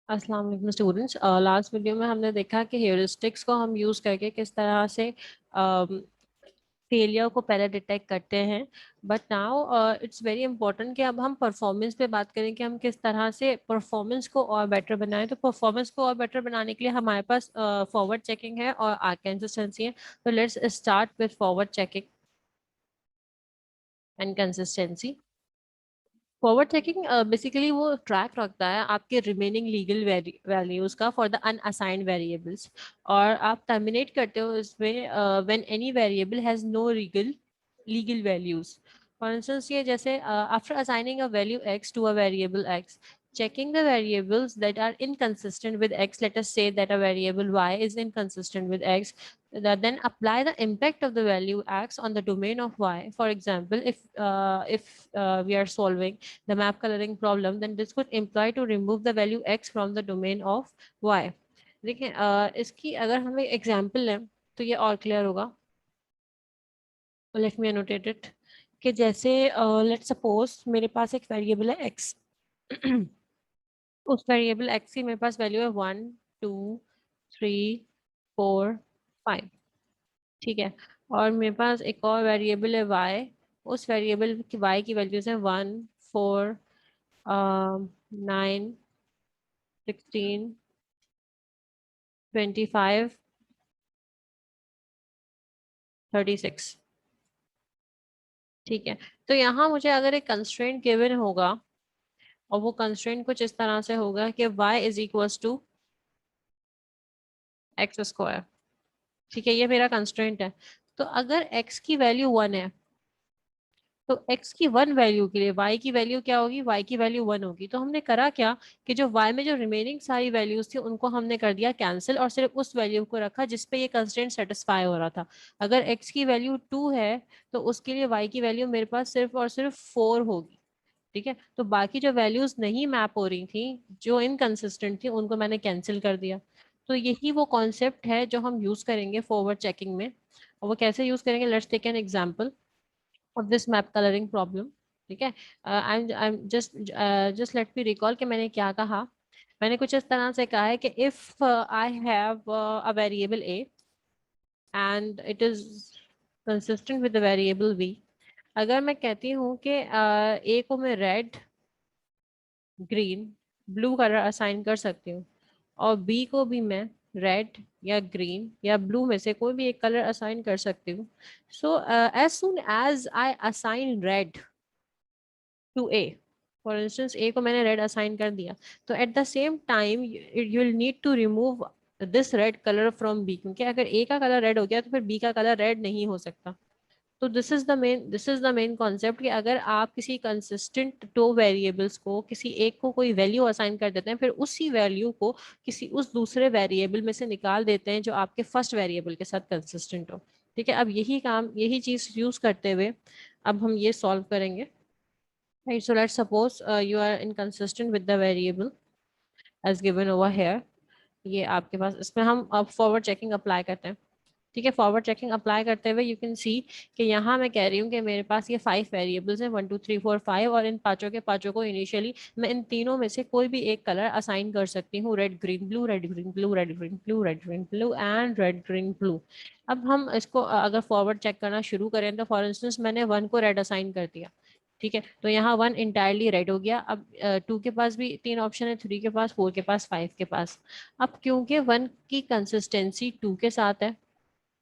अस्सलाम वालेकुम students. Last video में हमने देखा कि हेuristics को हम यूज़ करके किस तरह से फेलियर को पहले डिटेक्ट करते हैं। But now it's very important कि अब हम परफॉर्मेंस पे बात करें कि हम किस तरह से परफॉर्मेंस को और बेटर बनाएं। तो परफॉर्मेंस को और बेटर बनाने के लिए हमारे पास फॉरवर्ड चेकिंग है और कंसिस्टेंसी है। तो let's start with forward checking and consistency. Forward checking basically वो ट्रैक रखता है आपके रिमेनिंग लीगल वैल्यूज का फॉर द अनअसाइंड वेरिएबल्स, और आप टर्मिनेट करते हो इसमें when any variable has no legal values. For instance ये जैसे after assigning a value x to a variable x, checking the variables that are inconsistent with x, let us say that a variable y is inconsistent with x, then apply the impact of the value x on the domain of y. For example, if we are solving the map coloring problem, then this could imply to remove the value x from the domain of y. देखिए इसकी अगर हमें example लें तो ये और clear होगा। Let me annotate it कि जैसे लेट सपोज मेरे पास एक वेरिएबल है x। उस वेरिएबल x की मेरे पास वैल्यू है 1 2 3 4 5। ठीक है। और मेरे पास एक और वेरिएबल है y। उस वेरिएबल की y की वैल्यूज है 1 4 9 16 25 36। ठीक है। तो यहाँ मुझे अगर एक कंस्ट्रेंट गिवन होगा और वो कंस्ट्रेंट कुछ इस तरह से होगा कि y is equals to X square. ठीक है, ये मेरा कंस्ट्रेंट है। तो अगर x की वैल्यू 1 है तो x की 1 वैल्यू के लिए y की वैल्यू क्या होगी? y की वैल्यू 1 होगी। तो हमने करा क्या कि जो y में जो रिमेनिंग सारी वैल्यूज थी उनको हमने कर दिया कैंसिल और सिर्फ उस वैल्यू को रखा जिसपे ये कंस्ट्रेंट सेटिस्फाई हो रहा था। अगर x की वैल्यू 2 है तो उसके लिए y की वैल्यू मेरे पास सिर्फ और सिर्फ 4 होगी। ठीक है। तो बाकी जो वैल्यूज नहीं मैप हो रही थी, जो इनकंसिस्टेंट थी, उनको मैंने कैंसिल कर दिया। तो यही वो कॉन्सेप्ट है जो हम यूज करेंगे फॉरवर्ड चेकिंग में। और वो कैसे यूज करेंगे, let's take an example of this map colouring problem. ठीक है। I am just let me recall कि मैंने क्या कहा। मैंने कुछ इस तरह से कहा है कि if I have a variable a and it is consistent with the variable b। अगर मैं कहती हूँ कि a को मैं red, green, blue colour assign कर सकती हूँ और बी को भी मैं रेड या ग्रीन या ब्लू में से कोई भी एक कलर असाइन कर सकती हूँ। So as soon as I assign red to A, for instance A को मैंने रेड असाइन कर दिया, तो at the same time you will need to remove this red colour from B, क्योंकि अगर ए का कलर रेड हो गया तो फिर बी का कलर रेड नहीं हो सकता। तो this is the main concept कि अगर आप किसी कंसिस्टेंट दो वेरिएबल्स को किसी एक को कोई वैल्यू असाइन कर देते हैं, फिर उसी वैल्यू को किसी उस दूसरे वेरिएबल में से निकाल देते हैं जो आपके फर्स्ट वेरिएबल के साथ कंसिस्टेंट हो। ठीक है। अब यही चीज यूज करते हुए अब हम ये सॉल्व करेंगे। Right, so let's suppose you are inconsistent with the variable as given over here. ये आपके पास, इसमें हम अब फॉरवर्ड चेकिंग अप्लाई करते हैं। ठीक है। फॉरवर्ड चेकिंग अप्लाई करते हुए यू कैन सी कि यहाँ मैं कह रही हूँ कि मेरे पास ये 5 वेरिएबल्स हैं, 1 2 3 4 5, और इन पांचों के पांचों को इनिशियली मैं इन तीनों में से कोई भी एक कलर असाइन कर सकती हूँ, red green blue, red green blue, red green blue, red green blue and red green blue. अब हम इसको अगर फॉरवर्ड चेक करना शुरू करें तो फॉर इंस्टेंस मैंने 1 को रेड असाइन कर दिया। ठीक है। तो यहाँ 1 इंटायरली रेड हो गया। अब 2 के पास भी 3 ऑप्शन है, 3 के पास, 4 के पास, 5 के पास। अब क्योंकि 1 की कंसिस्टेंसी 2 के साथ है,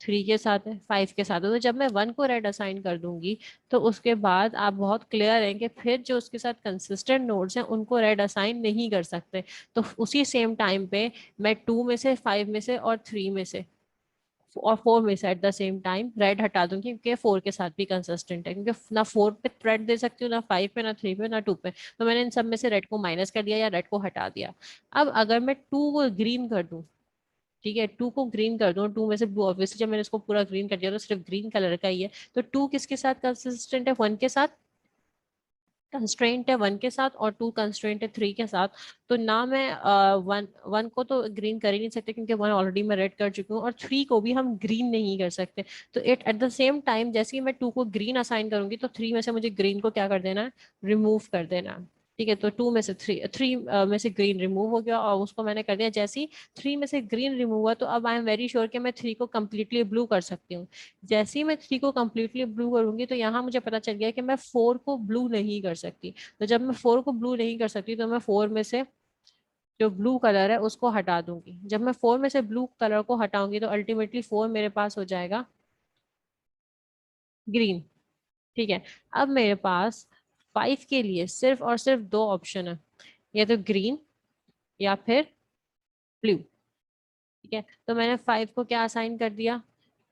3 के साथ है, 5 के साथ है, तो जब मैं 1 को रेड असाइन कर दूंगी तो उसके बाद आप बहुत क्लियर हैं कि फिर जो उसके साथ कंसिस्टेंट नोड्स हैं उनको रेड असाइन नहीं कर सकते। तो उसी सेम टाइम पे मैं 2 में से, 5 में से और 3 में से और 4 में से eight the same time red हटा दूंगी, क्योंकि 4 के साथ भी कंसिस्टेंट है, क्योंकि ना 4 पे रेड दे सकती हूँ, ना 5 पे, ना 3 पे, ना 2 पे। तो मैंने इन सब में से रेड को माइनस कर दिया या रेड को हटा दिया। अब अगर मैं 2 को ग्रीन कर दूं, ठीक है, 2 को ग्रीन कर दो, 2 में से ब्लू, ऑब्वियसली जब मैंने इसको पूरा ग्रीन कर दिया तो सिर्फ ग्रीन कलर का ही है। तो 2 किसके साथ कंसिस्टेंट है? 1 के साथ कंस्ट्रेंट है, 1 के साथ, और 2 कंस्ट्रेंट है 3 के साथ। तो ना मैं 1 को तो ग्रीन कर ही नहीं सकते क्योंकि 1 ऑलरेडी मैं रेड कर चुकी हूँ, और 3 को भी हम ग्रीन नहीं कर सकते। तो it at the same time जैसे ही मैं 2 को ग्रीन असाइन करूंगी तो 3 में से मुझे ग्रीन को क्या कर देना है? रिमूव कर देना है। ठीक है, तो 2 में से 3 में से ग्रीन रिमूव हो गया और उसको मैंने कर दिया। जैसे ही 3 में से ग्रीन रिमूव हुआ तो अब आई एम वेरी श्योर कि मैं 3 को कम्प्लीटली ब्लू कर सकती हूँ। जैसे ही मैं 3 को कम्प्लीटली ब्लू करूंगी तो यहाँ मुझे पता चल गया कि मैं 4 को ब्लू नहीं कर सकती। तो जब मैं 4 को ब्लू नहीं कर सकती तो मैं 4 में से जो ब्लू कलर है उसको हटा दूंगी। जब मैं 4 में से ब्लू कलर को हटाऊंगी तो अल्टीमेटली 4 मेरे पास हो जाएगा ग्रीन। ठीक है, अब मेरे पास 5 के लिए सिर्फ और सिर्फ दो ऑप्शन है, या तो ग्रीन या फिर ब्लू। ठीक है, तो मैंने 5 को क्या असाइन कर दिया,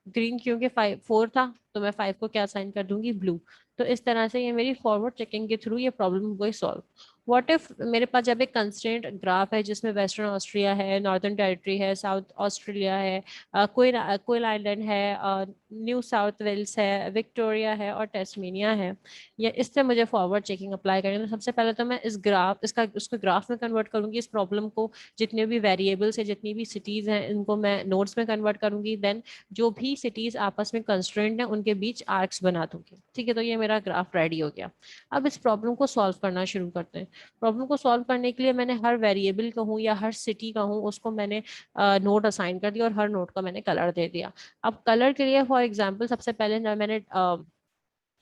ग्रीन, क्योंकि 4 था तो मैं 5 को क्या असाइन कर दूंगी, ब्लू। तो इस तरह से ये मेरी फॉरवर्ड चेकिंग के थ्रू ये प्रॉब्लम हो गई सॉल्व। व्हाट इफ मेरे पास जब एक कंस्ट्रेंट ग्राफ है जिसमें वेस्टर्न ऑस्ट्रिया है, नॉर्दर्न टेरिटरी है, साउथ ऑस्ट्रेलिया है, कोयल आइलैंड है, न्यू साउथ वेल्स है, विक्टोरिया है और टेस्मेनिया है, या इससे मुझे फॉरवर्ड चेकिंग अप्लाई करनी है, तो सबसे पहले तो मैं इस ग्राफ इसका उसको ग्राफ में कन्वर्ट करूंगी, इस प्रॉब्लम को जितने भी वेरिएबल्स है, जितनी भी सिटीज हैं, इनको मैं नोड्स में कन्वर्ट करूंगी। देन जो भी सिटीज आपस में कंस्ट्रेंट है उनके बीच आर्क्स बना दूंगी। ठीक है, तो ये मेरा ग्राफ रेडी हो गया। अब इस प्रॉब्लम को सॉल्व करना शुरू करते हैं। प्रॉब्लम को सॉल्व करने के लिए मैंने हर वेरिएबल का हूँ या हर सिटी का हूँ उसको मैंने नोड असाइन कर दिया और हर नोड का मैंने कलर दे दिया। अब कलर के लिए फॉर एग्जाम्पल सबसे पहले मैंने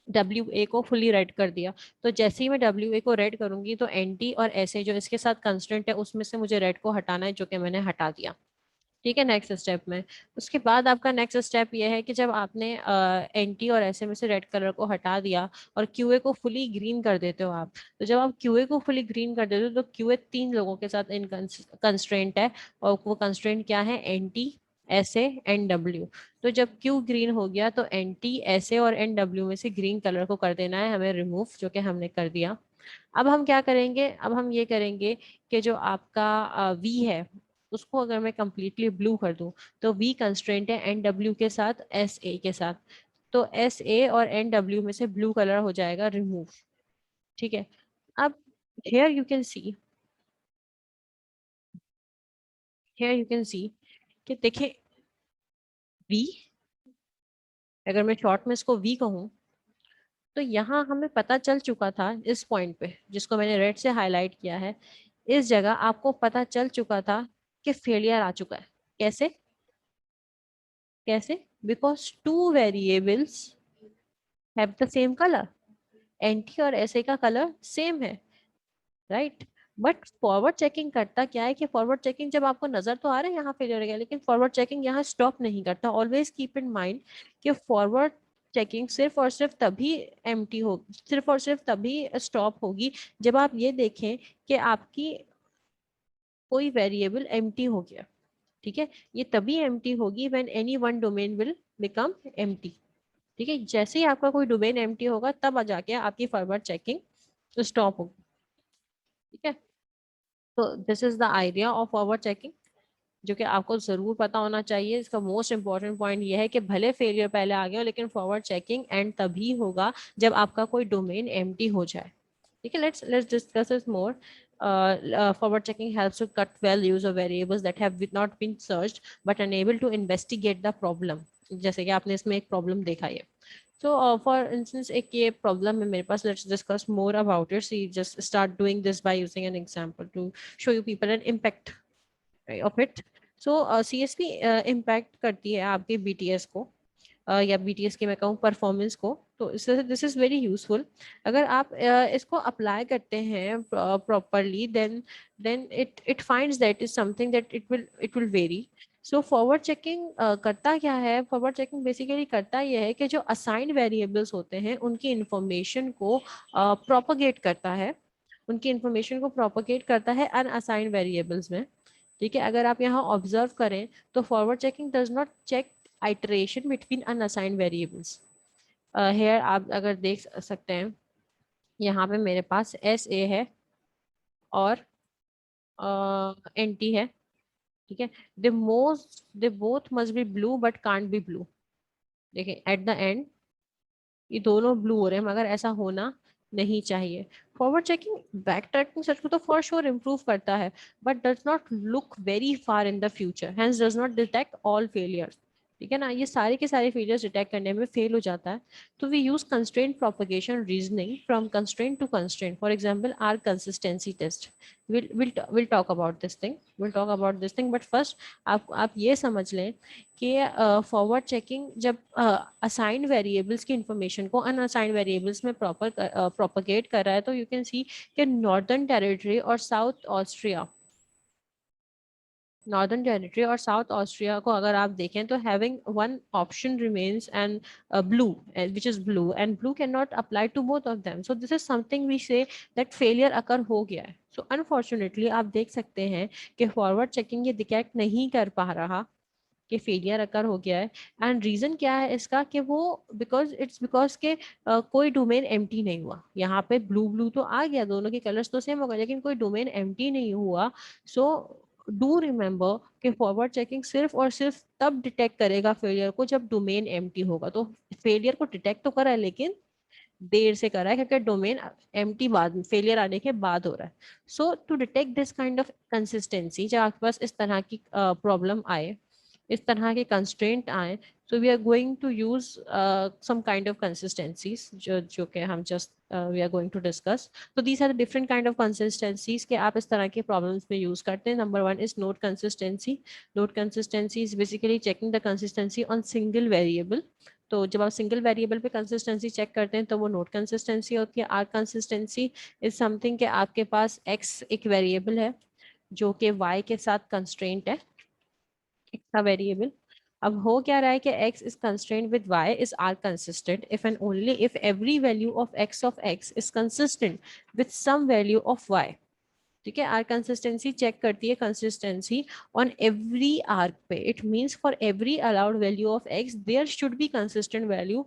डब्ल्यू ए को फुली रेड कर दिया। तो जैसे ही मैं डब्ल्यू ए को रेड करूंगी तो एन टी और एस ए जो इसके साथ कंस्टेंट है उसमें से मुझे रेड को हटाना है, जो कि मैंने हटा दिया। ठीक है, नेक्स्ट स्टेप में उसके बाद आपका नेक्स्ट स्टेप ये है कि जब आपने एन टी और एस ए में से रेड कलर को हटा दिया और क्यूए को फुली ग्रीन कर देते हो आप, तो जब आप क्यूए को फुली ग्रीन कर देते हो तो क्यूए 3 लोगों के साथ इन कंस्ट्रेंट है, और वो कंस्ट्रेंट क्या है, N T, S A and W. तो जब क्यू ग्रीन हो गया तो एन टी, एस ए और एन डब्ल्यू में से ग्रीन कलर को कर देना है हमें रिमूव, जो कि हमने कर दिया। अब हम क्या करेंगे, अब हम ये करेंगे कि जो आपका वी है उसको अगर मैं कंप्लीटली ब्लू कर दूं तो वी कंस्ट्रेंट है एन डब्ल्यू के साथ, एस ए के साथ। तो एस ए और एन डब्ल्यू में से ब्लू कलर हो जाएगा रिमूव। ठीक है, अब here you can see here you can see कि देखिए वी, अगर मैं शॉर्ट में इसको वी कहूँ तो यहाँ हमें पता चल चुका था इस पॉइंट पे जिसको मैंने रेड से हाईलाइट किया है, इस जगह आपको पता चल चुका था कि फेलियर आ चुका है। कैसे कैसे, because two variables have the same colour, anti और एसए का कलर सेम है, राइट। बट फॉरवर्ड चेकिंग करता क्या है कि फॉरवर्ड चेकिंग जब आपको नजर तो आ रहा है यहाँ फेलियर हो गया, लेकिन फॉरवर्ड चेकिंग यहाँ स्टॉप नहीं करता। ऑलवेज कीप इन माइंड कि फॉरवर्ड चेकिंग सिर्फ और सिर्फ तभी एम्प्टी होगी, सिर्फ और सिर्फ तभी स्टॉप होगी जब आप ये देखें कि आपकी कोई वेरिएबल एम्प्टी हो गया। ठीक है, ये तभी एम्प्टी होगी when any one domain will become empty. ठीक है, जैसे ही आपका कोई डोमेन एम्प्टी होगा तब आ जाके आपकी फॉरवर्ड चेकिंग स्टॉप होगी। ठीक है, तो this is the idea of forward checking, जो कि आपको जरूर पता होना चाहिए। इसका मोस्ट इंपॉर्टेंट पॉइंट ये है कि भले फेलियर पहले आ गया हो लेकिन फॉरवर्ड चेकिंग एंड तभी होगा जब आपका कोई डोमेन एम्प्टी हो जाए। ठीक है, let's discuss this more. Forward checking helps to cut values of variables that have not been searched but unable to investigate the problem। जैसे कि आपने इसमें एक प्रॉब्लम देखा है। So for instance एक ये प्रॉब्लम है मेरे पास, let's discuss more about it. So you just start doing this by using an example to show you people an impact of it. So CSP impact करती है आपके BTS को, या BTS की मैं कहूँ परफॉर्मेंस को। तो दिस इज वेरी यूजफुल। अगर आप इसको अप्लाई करते हैं properly then then it finds that is something that it will very. So forward checking करता क्या है, फॉरवर्ड चेकिंग बेसिकली करता यह है कि जो असाइंड वेरिएबल्स होते हैं उनकी इंफॉर्मेशन को प्रोपोगेट करता है, उनकी इंफॉर्मेशन को प्रोपोगेट करता है अनअसाइंड वेरिएबल्स में। ठीक है, अगर आप यहाँ ऑब्जर्व करें तो forward checking does not check iteration between unassigned variables। here आप अगर देख सकते हैं यहाँ पे मेरे पास एस ए है और एन टी है। ठीक है, they both must be blue but can't be blue. देखिए एट द एंड ये दोनों ब्लू हो रहे हैं मगर ऐसा होना नहीं चाहिए। Forward checking back tracking search को तो फॉर श्योर इम्प्रूव करता है but does not look very far in the future, hence does not detect all failures. ठीक है ना, ये सारे के सारे फेलियर्स डिटेक्ट करने में फेल हो जाता है। तो we use constraint propagation reasoning from constraint to constraint, for example arc consistency test. Will talk about this thing, but first आप ये समझ लें कि फॉरवर्ड चेकिंग जब असाइंड वेरिएबल्स की इंफॉर्मेशन को अनअसाइंड वेरिएबल्स में प्रोपगेट कर रहा है, तो यू कैन सी कि नॉर्दर्न टेरिटरी और साउथ ऑस्ट्रिया को अगर आप देखें तो having one option remains and blue, which is blue, and blue can not apply to both of them, so this is something we say that failure occur हो गया है। So unfortunately आप देख सकते हैं कि फॉरवर्ड चेकिंग ये detect नहीं कर पा रहा कि फेलियर अकर हो गया है। एंड रीजन क्या है इसका कि वो बिकॉज के कोई डोमेन एम्प्टी नहीं हुआ। यहाँ पे ब्लू ब्लू तो आ गया, दोनों के कलर्स तो सेम हो गए, लेकिन कोई डोमेन एम्प्टी नहीं हुआ। सो डू रिमेम्बर कि फॉरवर्ड चेकिंग सिर्फ और सिर्फ तब डिटेक्ट करेगा फेलियर को जब डोमेन एम्प्टी होगा। तो फेलियर को डिटेक्ट तो करा है, लेकिन देर से करा है, क्योंकि डोमेन एम्प्टी बाद में, फेलियर आने के बाद हो रहा है। So to detect this kind of consistency, जब आपके पास इस तरह की प्रॉब्लम आए, इस तरह के कंस्ट्रेंट आए, so we are going to use some kind of consistencies जो कि हम just we are going to discuss. So these are the different kind of consistencies कि आप इस तरह के problems में use करते हैं. Number one is node consistency. Node consistency is basically checking the consistency on single variable. तो जब आप सिंगल वेरिएबल पे कंसिस्टेंसी चेक करते हैं तो वो नोड कंसिस्टेंसी होती है। आर कंसिस्टेंसी इज समथिंग कि आपके पास एक्स एक वेरिएबल है जो कि वाई के साथ कंस्ट्रेंट है, का वेरिएबल। अब हो क्या रहा है कि x is constrained with y is r consistent if and only if every value of x is consistent with some value of y। ठीक है, आर कंसिस्टेंसी चेक करती है कंसिस्टेंसी ऑन एवरी आर्क पे। It means for every allowed value of X there should be consistent value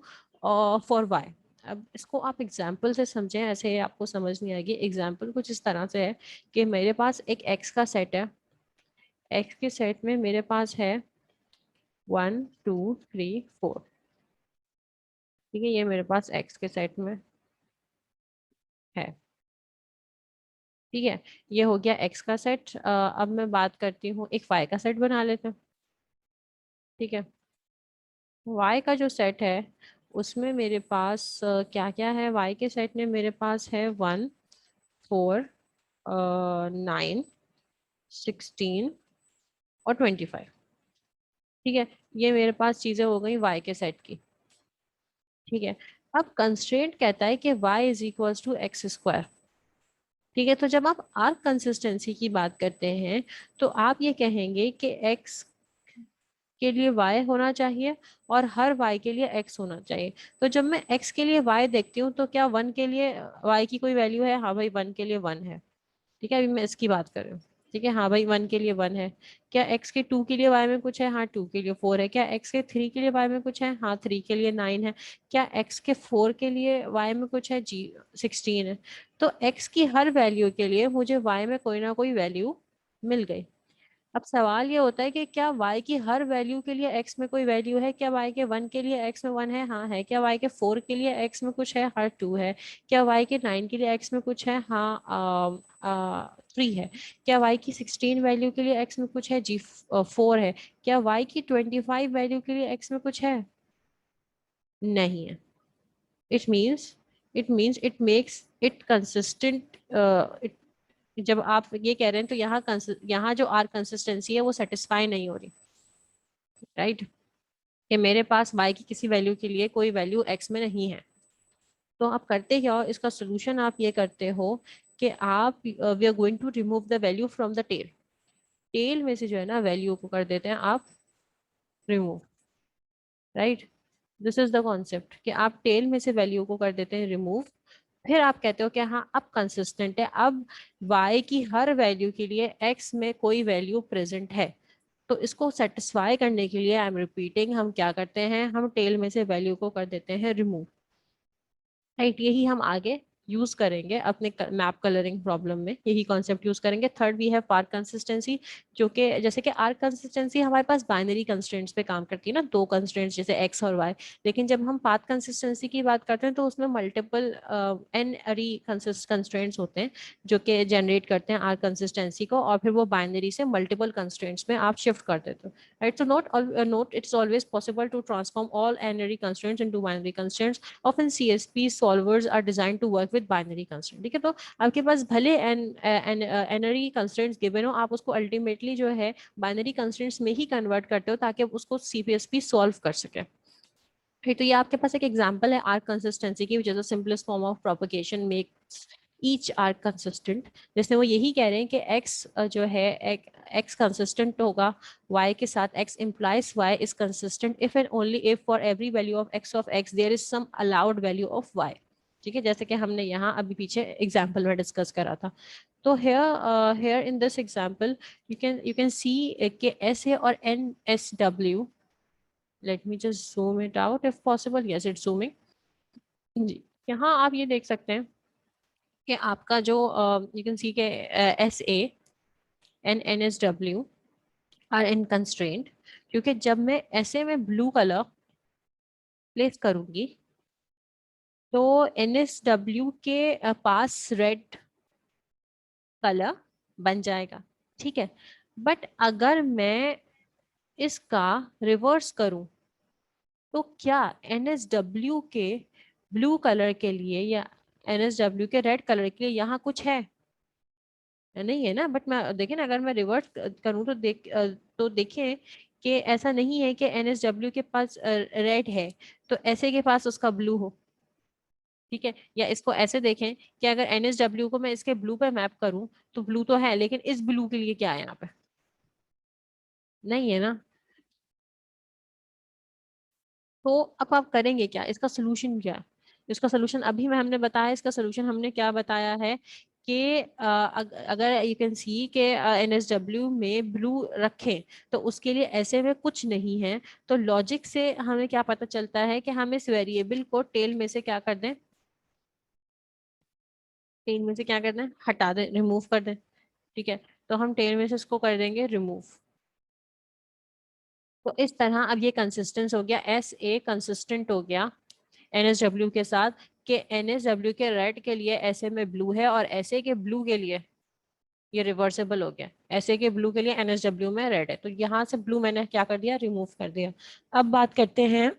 for Y. अब इसको आप example से समझें, ऐसे आपको समझ नहीं आएगी। एग्जाम्पल कुछ इस तरह से है कि मेरे पास एक एक्स का सेट है, एक्स के सेट में मेरे पास है 1 2 3 4। ठीक है, ये मेरे पास एक्स के सेट में है। ठीक है, ये हो गया एक्स का सेट। अब मैं बात करती हूँ, एक वाई का सेट बना लेते हैं। ठीक है, वाई का जो सेट है उसमें मेरे पास क्या क्या है। वाई के सेट में मेरे पास है 1 4 9 16 और 25। ठीक है, ये मेरे पास चीजें हो गई वाई के सेट की। ठीक है, अब कंस्ट्रेंट कहता है कि y is equals to X square. ठीक है, तो जब आप आर कंसिस्टेंसी की बात करते हैं तो आप ये कहेंगे कि x के लिए y होना चाहिए और हर y के लिए x होना चाहिए। तो जब मैं x के लिए y देखती हूँ तो क्या 1 के लिए y की कोई वैल्यू है? हाँ भाई, 1 के लिए 1 है। ठीक है, अभी मैं इसकी बात कर रही हूँ। ठीक है, हाँ भाई 1 के लिए 1 है। क्या x के 2 के लिए y में कुछ है? हाँ, 2 के लिए 4 है। क्या x के 3 के लिए y में कुछ है? हाँ, 3 के लिए 9 है। क्या x के 4 के लिए y में कुछ है? जी, 16 है। तो x की हर वैल्यू के लिए मुझे y में कोई ना कोई वैल्यू मिल गई। अब सवाल ये होता है कि क्या y की हर वैल्यू के लिए x में कोई वैल्यू है? क्या y के 1 के लिए x में 1 है? हाँ है। क्या y के 4 के लिए x में कुछ है? हाँ, 2 है। क्या y के 9 के लिए x में कुछ है? हाँ, 3 है। क्या y की 16 वैल्यू के लिए x में कुछ है? जी, 4 है। क्या y की 25 वैल्यू के लिए x में कुछ है? नहीं है। It means it makes it consistent. जब आप ये कह रहे हैं तो यहाँ जो आर कंसिस्टेंसी है वो सेटिस्फाई नहीं हो रही, राइट? कि मेरे पास y की किसी वैल्यू के लिए कोई वैल्यू x में नहीं है। तो आप करते क्या हो, इसका सोल्यूशन आप ये करते हो कि आप we are going to remove the value from the tail. Tail में से जो है ना वैल्यू को कर देते हैं आप remove, right? This is the concept कि आप टेल में से वैल्यू को कर देते हैं रिमूव। फिर आप कहते हो कि हाँ अब कंसिस्टेंट है, अब y की हर वैल्यू के लिए x में कोई वैल्यू प्रेजेंट है। तो इसको सेटिस्फाई करने के लिए आई एम रिपीटिंग, हम क्या करते हैं, हम टेल में से वैल्यू को कर देते हैं रिमूव, राइट? यही हम आगे यूज करेंगे अपने मैप कलरिंग प्रॉब्लम में, यही कॉन्सेप्ट यूज करेंगे। थर्ड वी है पार्ट कंसिस्टेंसी, जो कि जैसे कि आर कंसिस्टेंसी हमारे पास बाइनरी कंस्ट्रेंट्स पे काम करती है ना, दो कंस्ट्रेंट्स जैसे एक्स और वाई। लेकिन जब हम पाथ कंसिस्टेंसी की बात करते हैं तो उसमें मल्टीपल एन अरी कंस्ट्रेंट्स होते हैं जो कि जनरेट करते हैं आर कंसिस्टेंसी को, और फिर वो बाइनरी से मल्टीपल कंस्ट्रेंट्स में आप शिफ्ट कर देते हो, right. So not it's always possible to transform all n ary constraints into binary constraints. Often CSP solvers are design to work with binary constraint, ठीक है। तो आपके पास भले एनरी कंस्ट्रेंट्स गिवन हो, आप उसको अल्टीमेटली जो है बाइनरी कंस्ट्रेंट्स में ही कन्वर्ट करते हो ताकि उसको CPSP सॉल्व कर सके। फिर तो ये आपके पास एक एग्जांपल है आर्क कंसिस्टेंसी की, which is the simplest form of propagation makes each arc consistent. जिसमें वो यही कह रहे हैं कि x जो है x कंसिस्टेंट होगा y के साथ, x implies y is consistent if and only if for every value of x there is some allowed value of y, ठीक है, जैसे कि हमने यहाँ अभी पीछे एग्जाम्पल में डिस्कस करा था। तो here in this example you can see कि s है और NSW, let me just zoom it out if possible, yes it's zooming जी। यहाँ आप ये देख सकते हैं कि आपका जो यू कैन सी के SA and NSW are in constraint, क्योंकि जब मैं SA में ब्लू कलर प्लेस करूंगी तो NSW के पास रेड कलर बन जाएगा, ठीक है। बट अगर मैं इसका रिवर्स करूं तो क्या NSW के ब्लू कलर के लिए या NSW के रेड कलर के लिए यहाँ कुछ है? नहीं है ना। बट मैं देखिए ना, अगर मैं रिवर्स करूँ तो तो देखें कि ऐसा नहीं है कि NSW के पास रेड है तो ऐसे के पास उसका ब्लू हो, ठीक है। या इसको ऐसे देखें कि अगर NSW को मैं इसके ब्लू पे मैप करूं तो ब्लू तो है, लेकिन इस ब्लू के लिए क्या है यहाँ पे? नहीं है ना। तो अब आप करेंगे क्या, इसका सोल्यूशन क्या है? इसका सोल्यूशन अभी में हमने बताया, इसका सोल्यूशन हमने क्या बताया है कि अगर यू कैन सी के NSW में ब्लू रखें तो उसके लिए ऐसे में कुछ नहीं है। तो लॉजिक से हमें क्या पता चलता है कि हम इस वेरिएबल को टेल में से क्या कर दें, टेल में से क्या कर दें, हटा दें, रिमूव कर दें, ठीक है। तो हम टेल में से इसको कर देंगे रिमूव। तो इस तरह अब ये कंसिस्टेंस हो गया, SA कंसिस्टेंट हो गया NSW के साथ, कि NSW के रेड के लिए ऐसे में ब्लू है और ऐसे के ब्लू के लिए ये रिवर्सेबल हो गया, ऐसे के ब्लू के लिए NSW में रेड है। तो यहाँ से ब्लू मैंने क्या कर दिया, रिमूव कर दिया। अब बात करते हैं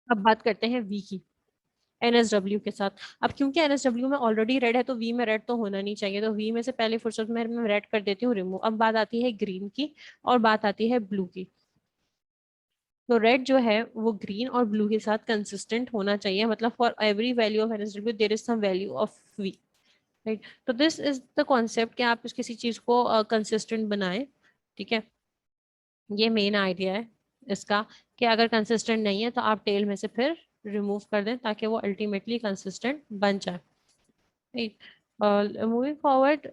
अब बात करते हैं V की NSW के साथ। अब क्योंकि NSW में ऑलरेडी रेड है तो V में रेड तो होना नहीं चाहिए, तो V में से पहले फुर्सत में मैं रेड कर देती हूँ रिमूव। अब बात आती है ग्रीन की और बात आती है ब्लू की। तो रेड जो है वो ग्रीन और ब्लू के साथ कंसिस्टेंट होना चाहिए, मतलब for every value of NSW there is some value of V, right. तो दिस इज द कॉन्सेप्ट कि आप किसी चीज को कंसिस्टेंट बनाएं, ठीक है। ये मेन आइडिया है इसका, कि अगर कंसिस्टेंट नहीं है तो आप टेल में से फिर रिमूव कर दें ताकि वो अल्टीमेटली कंसिस्टेंट बन जाए, right. Moving forward,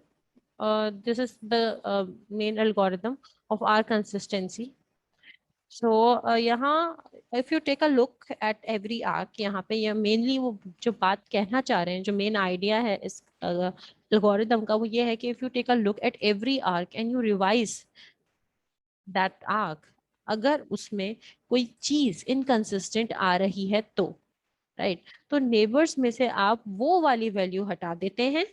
this is the main algorithm of our consistency. So यहाँ if you take a look at every arc, यहाँ पे ये mainly वो जो बात कहना चाह रहे हैं, जो मेन आइडिया है इस algorithm का, वो ये है कि if you take a look at every arc and you revise that arc, अगर उसमें कोई चीज इनकंसिस्टेंट आ रही है तो, राइट, तो नेबर्स में से आप वो वाली वैल्यू हटा देते हैं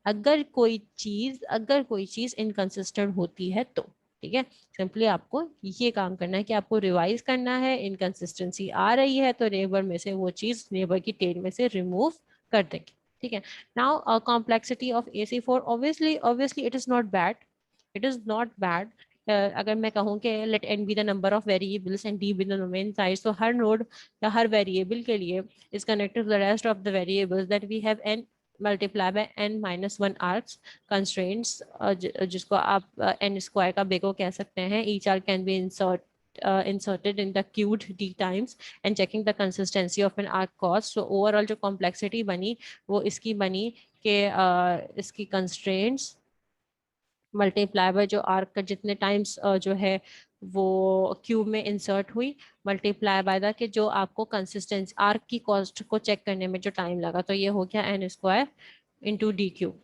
अगर कोई चीज इनकंसिस्टेंट होती है तो, ठीक है। सिंपली आपको ये काम करना है कि आपको रिवाइज करना है, इनकंसिस्टेंसी आ रही है तो नेबर में से वो चीज नेबर की टेल में से रिमूव कर देंगे, ठीक है। Now complexity of AC4, obviously it is not bad, it is not bad. अगर मैं कहूँ कि let n be the number of variables and d be the domain size, तो हर नोड या हर वेरिएबल के लिए is connected to the rest of the variables that we have n multiply by n minus 1 arcs constraints, जिसको आप n square का Beko कह सकते हैं। each arc can be inserted in the queued d times and checking the consistency of an arc cost। so overall जो complexity बनी वो इसकी बनी कि इसकी constraints मल्टीप्लाई बाय जो आर्क का जितने टाइम्स जो है वो क्यूब में इंसर्ट हुई, मल्टीप्लाई बाय द कि जो आपको कंसिस्टेंसी आर्क की कॉस्ट को चेक करने में जो टाइम लगा, तो ये हो गया n square into d cube.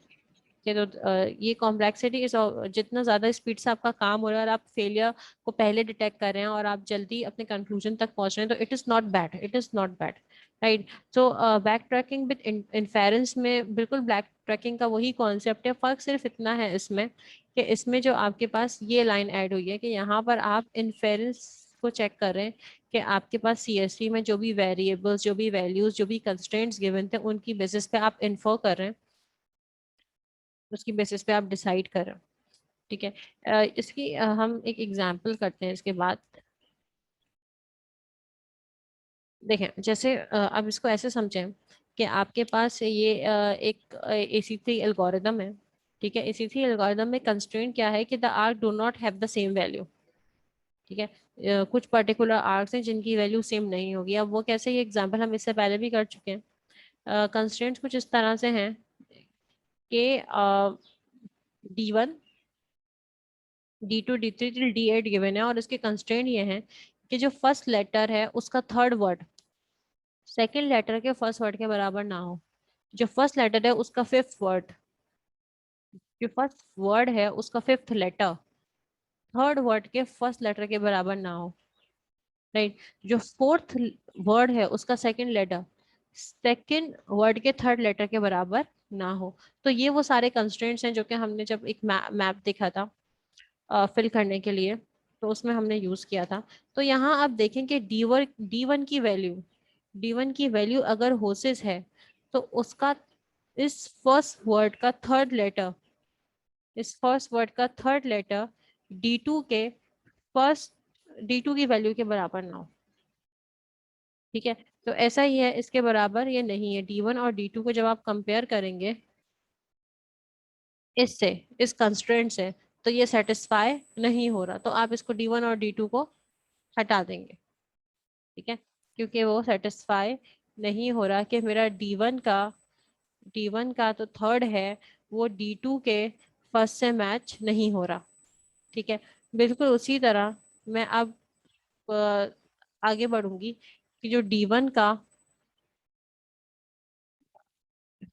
ठीक है, तो ये कॉम्प्लेक्सिटी इस, जितना ज्यादा स्पीड से आपका काम हो रहा है और आप फेलियर को पहले डिटेक्ट कर रहे हैं और आप जल्दी अपने कंक्लूजन तक पहुंच रहे हैं, तो it is not bad, it is not bad, right. So back tracking with inference में बिल्कुल बैक ट्रैकिंग का वही कॉन्सेप्ट है, फर्क सिर्फ इतना है इसमें कि इसमें जो आपके पास ये लाइन ऐड हुई है कि यहाँ पर आप इन्फेरेंस को चेक कर रहे हैं कि आपके पास सीएसवी में जो भी वेरिएबल्स, जो भी वैल्यूज, जो भी कंस्ट्रेंट्स गिवन थे, उनकी बेसिस पे आप इन्फर कर रहे हैं, उसकी बेसिस पे आप डिसाइड कर रहे हो। ठीक है, इसकी हम एक एग्जांपल करते हैं इसके बाद। देखें, जैसे अब इसको ऐसे समझें कि आपके पास ये एक AC3 एल्गोरिदम है। ठीक है, AC3 एल्गोरिदम में कंस्ट्रेंट क्या है कि the arc do not have the same value. ठीक है, कुछ पर्टिकुलर आर्क्स हैं जिनकी वैल्यू सेम नहीं होगी। अब वो कैसे, ये एग्जांपल हम इससे पहले भी कर चुके हैं। कंस्ट्रेंट्स कुछ इस तरह से हैं कि D1, D2, D3 till D8 given है, और इसके कंस्ट्रेंट ये हैं कि जो फर्स्ट लेटर है उसका थर्ड वर्ड सेकंड लेटर के फर्स्ट वर्ड के बराबर ना हो, जो फर्स्ट लेटर है उसका फिफ्थ वर्ड, जो फर्स्ट वर्ड है उसका फिफ्थ लेटर थर्ड वर्ड के फर्स्ट लेटर के बराबर ना हो, राइट। जो फोर्थ वर्ड है उसका सेकंड लेटर सेकंड वर्ड के थर्ड लेटर के बराबर ना हो। तो ये वो सारे कंस्ट्रेंट्स हैं जो कि हमने जब एक मैप देखा था फिल करने के लिए, तो उसमें हमने यूज किया था। तो यहाँ आप देखें कि डी वन की वैल्यू अगर होसिस है, तो उसका इस फर्स्ट वर्ड का थर्ड लेटर D2 के फर्स्ट D2 की वैल्यू के बराबर ना हो। ठीक है, तो ऐसा ही है, इसके बराबर ये नहीं है। D1 और D2 को जब आप कंपेयर करेंगे इससे, इस कंस्ट्रेंट से, तो ये सेटिस्फाई नहीं हो रहा, तो आप इसको D1 और D2 को हटा देंगे। ठीक है, क्योंकि वो सेटिस्फाई नहीं हो रहा कि मेरा डी वन का तो थर्ड है, वो D2 के फर्स्ट से मैच नहीं हो रहा। ठीक है, बिल्कुल उसी तरह मैं अब आगे बढ़ूंगी कि जो D1 का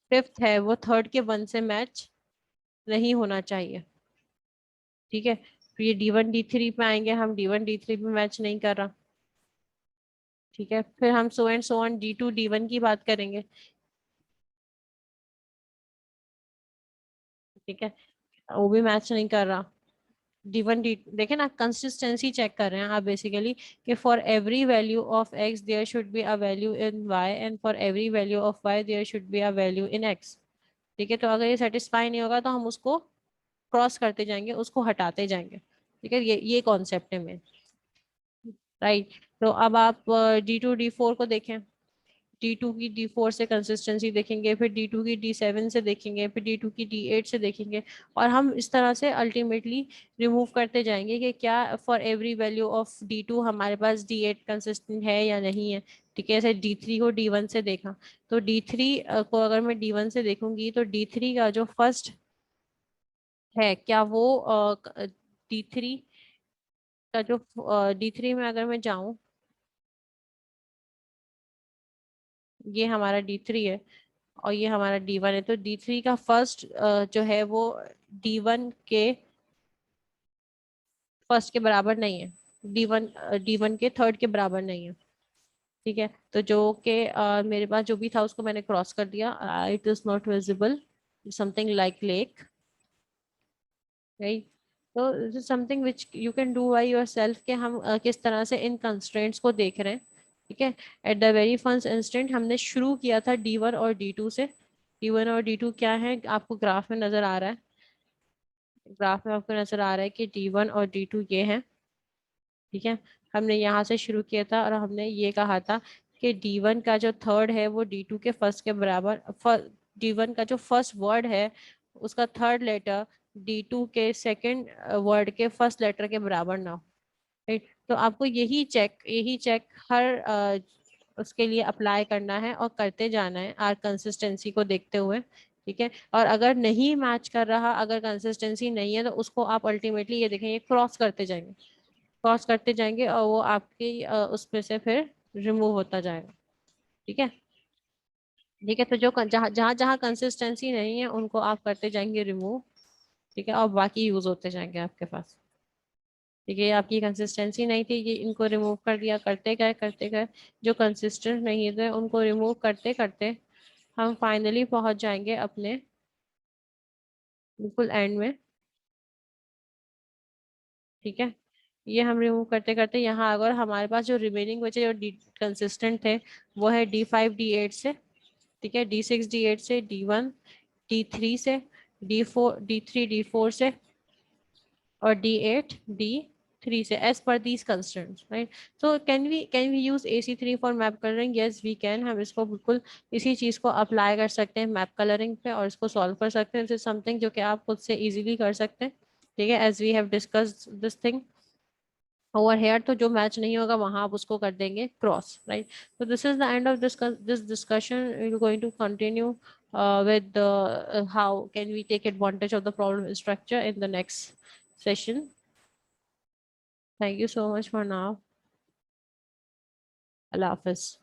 फिफ्थ है वो थर्ड के वन से मैच नहीं होना चाहिए। ठीक है, फिर ये D1 D3 पे आएंगे, हम D1 D3 पे मैच नहीं कर रहा। ठीक है, फिर हम so and so on D2 D1 की बात करेंगे। ठीक है, वो भी मैच नहीं कर रहा। D1 D देखे ना, कंसिस्टेंसी चेक कर रहे हैं आप बेसिकली कि for every value of x there should be a value in y, and for every value of y there should be a value in x। ठीक है, तो अगर ये सेटिस्फाई नहीं होगा तो हम उसको क्रॉस करते जाएंगे, उसको हटाते जाएंगे। ठीक है, ये कॉन्सेप्ट है मेन, राइट। तो अब आप D2 D4 को देखें, D2 की D4 से कंसिस्टेंसी देखेंगे, फिर D2 की D7 से देखेंगे, फिर D2 की D8 से देखेंगे, और हम इस तरह से अल्टीमेटली रिमूव करते जाएंगे कि क्या for every value of D2 हमारे पास D8 कंसिस्टेंट है या नहीं है। ठीक है, ऐसे D3 को D1 से देखा, तो D3 को अगर मैं D1 से देखूंगी तो D3 का जो फर्स्ट है, क्या वो D3 का जो D3 में अगर मैं जाऊं, ये हमारा D3 है और ये हमारा D1 है, तो D3 का फर्स्ट जो है वो D1 के फर्स्ट के बराबर नहीं है, डी वन के थर्ड के बराबर नहीं है। ठीक है, तो जो कि मेरे पास जो भी था उसको मैंने क्रॉस कर दिया, it is not visible, something like lake, right. तो this is something which you can do by yourself कि हम किस तरह से इन कंस्ट्रेंट्स को देख रहे हैं। ठीक है, at the very first instant हमने शुरू किया था D1 और D2 से। D1 और D2 क्या है, आपको ग्राफ में नजर आ रहा है, ग्राफ में आपको नजर आ रहा है कि D1 और D2 ये हैं। ठीक है, हमने यहाँ से शुरू किया था और हमने ये कहा था कि D1 का जो थर्ड है वो D2 के फर्स्ट के बराबर, D1 का जो फर्स्ट वर्ड है उसका थर्ड लेटर D2 के सेकंड वर्ड के फर्स्ट लेटर के बराबर ना हो, राइट। तो आपको यही चेक हर उसके लिए अप्लाई करना है और करते जाना है आर कंसिस्टेंसी को देखते हुए ठीक है। और अगर नहीं मैच कर रहा, अगर कंसिस्टेंसी नहीं है, तो उसको आप अल्टीमेटली ये देखेंगे क्रॉस करते जाएंगे, क्रॉस करते जाएंगे और वो आपकी उसमें से फिर रिमूव होता जाएगा। ठीक है। ठीक है, तो जो जहाँ जहाँ जहाँ कंसिस्टेंसी नहीं है उनको आप करते जाएंगे रिमूव। ठीक है, और बाकी यूज होते जाएंगे आपके पास। ठीक है, आपकी कंसिस्टेंसी नहीं थी, ये इनको रिमूव कर दिया, करते गए करते गए, जो कंसिस्टेंट नहीं थे उनको रिमूव करते करते हम फाइनली पहुंच जाएंगे अपने बिल्कुल एंड में। ठीक है, ये हम रिमूव करते करते यहाँ अगर हमारे पास जो रिमेनिंग बचे जो डी कंसिस्टेंट थे वो है D5 D8 से। ठीक है, D6 D8 से, D1 D3 से, D3 D4 से, और D8 D3 से, एज पर these constraints, right. So can we use AC3 for map colouring? Yes we can. हम इसको बिल्कुल इसी चीज को अप्लाई कर सकते हैं मैप कलरिंग पे और इसको सॉल्व कर सकते हैं। दिस इज समथिंग जो कि आप खुद से इजीली कर सकते हैं। ठीक है, as we have discussed this thing over here, तो जो मैच नहीं होगा वहां आप उसको कर देंगे cross, right. So this is the end of this discussion. We're going to continue with how can we take advantage of the problem structure in the next session. Thank you so much for now. Allah Hafiz.